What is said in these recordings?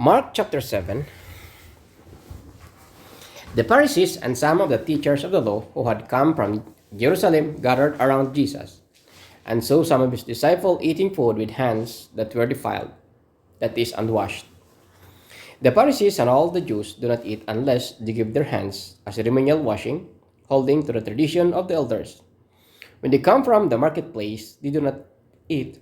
Mark chapter 7. The Pharisees and some of the teachers of the law who had come from Jerusalem gathered around Jesus, and saw some of his disciples eating food with hands that were defiled, that is, unwashed. The Pharisees and all the Jews do not eat unless they give their hands as ceremonial washing, holding to the tradition of the elders. When they come from the marketplace, they do not eat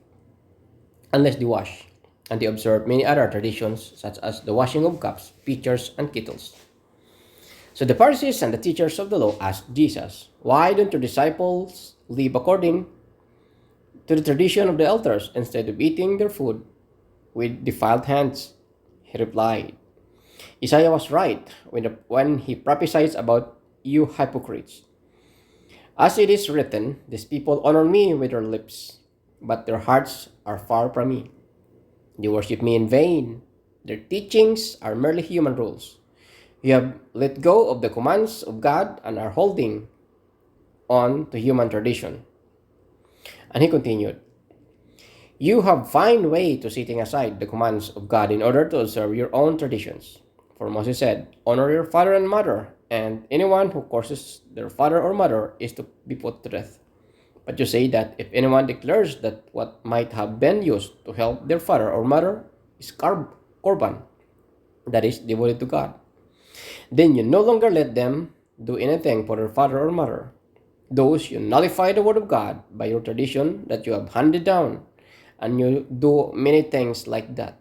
unless they wash, and they observe many other traditions such as the washing of cups, pitchers, and kettles. So the Pharisees and the teachers of the law asked Jesus, "Why don't your disciples live according to the tradition of the elders instead of eating their food with defiled hands?" He replied, "Isaiah was right when he prophesied about you hypocrites. As it is written, these people honor me with their lips, but their hearts are far from me. They worship me in vain. Their teachings are merely human rules. You have let go of the commands of God and are holding on to human tradition." And he continued, "You have fine way to setting aside the commands of God in order to observe your own traditions. For Moses said, 'Honor your father and mother,' and anyone who curses their father or mother is to be put to death. But you say that if anyone declares that what might have been used to help their father or mother is korban, that is devoted to God, then you no longer let them do anything for their father or mother. Those you nullify the word of God by your tradition that you have handed down, and you do many things like that."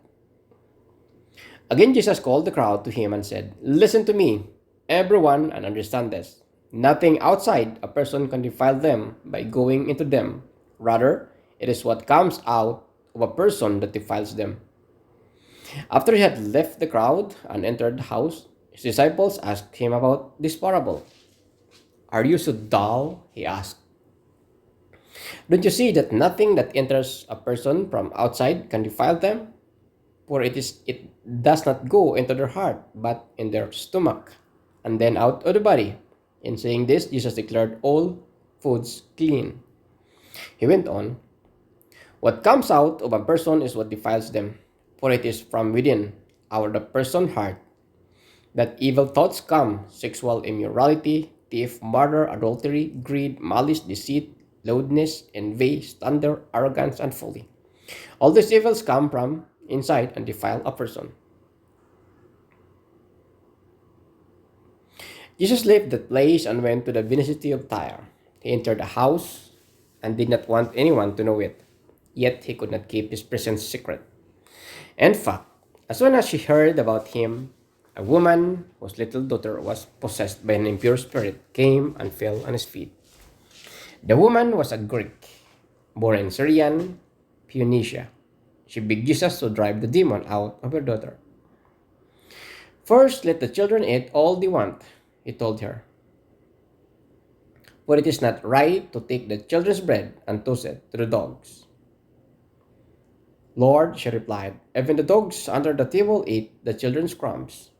Again, Jesus called the crowd to him and said, "Listen to me, everyone, and understand this. Nothing outside a person can defile them by going into them. Rather, it is what comes out of a person that defiles them." After he had left the crowd and entered the house, his disciples asked him about this parable. "Are you so dull?" he asked. "Don't you see that nothing that enters a person from outside can defile them? For it does not go into their heart, but in their stomach, and then out of the body." In saying this, Jesus declared all foods clean. He went on, "What comes out of a person is what defiles them, for it is from within, out of the person's heart, that evil thoughts come: sexual immorality, theft, murder, adultery, greed, malice, deceit, lewdness, envy, slander, arrogance, and folly. All these evils come from inside and defile a person." Jesus left that place and went to the vicinity of Tyre. He entered a house and did not want anyone to know it. Yet he could not keep his presence secret. In fact, as soon as she heard about him, a woman whose little daughter was possessed by an impure spirit came and fell on his feet. The woman was a Greek, born in Syrian Phoenicia. She begged Jesus to drive the demon out of her daughter. "First, let the children eat all they want," he told her, "for it is not right to take the children's bread and toss it to the dogs." "Lord," she replied, "even the dogs under the table eat the children's crumbs."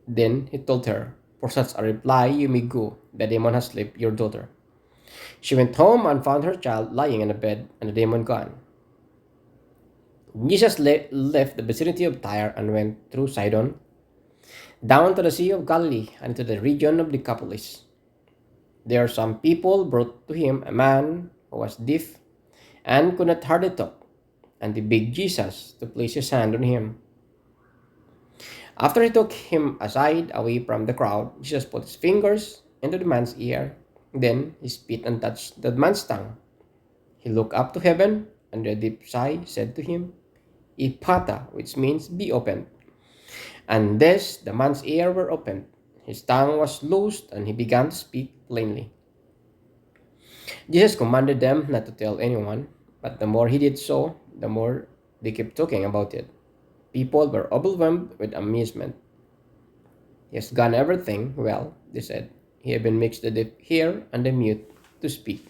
Then he told her, "For such a reply you may go. The demon has left your daughter." She went home and found her child lying in a bed and the demon gone. Jesus left the vicinity of Tyre and went through Sidon, down to the Sea of Galilee and to the region of Decapolis. There some people brought to him a man who was deaf and could not hardly talk, and they begged Jesus to place his hand on him. After he took him aside away from the crowd, Jesus put his fingers into the man's ear. Then he spit and touched the man's tongue. He looked up to heaven, and with a deep sigh said to him, "Ephata," which means "be opened." And this, the man's ears were opened. His tongue was loosed, and he began to speak plainly. Jesus commanded them not to tell anyone, but the more he did so, the more they kept talking about it. People were overwhelmed with amazement. "He has done everything well," they said. "He even makes the deaf hear and the mute to speak."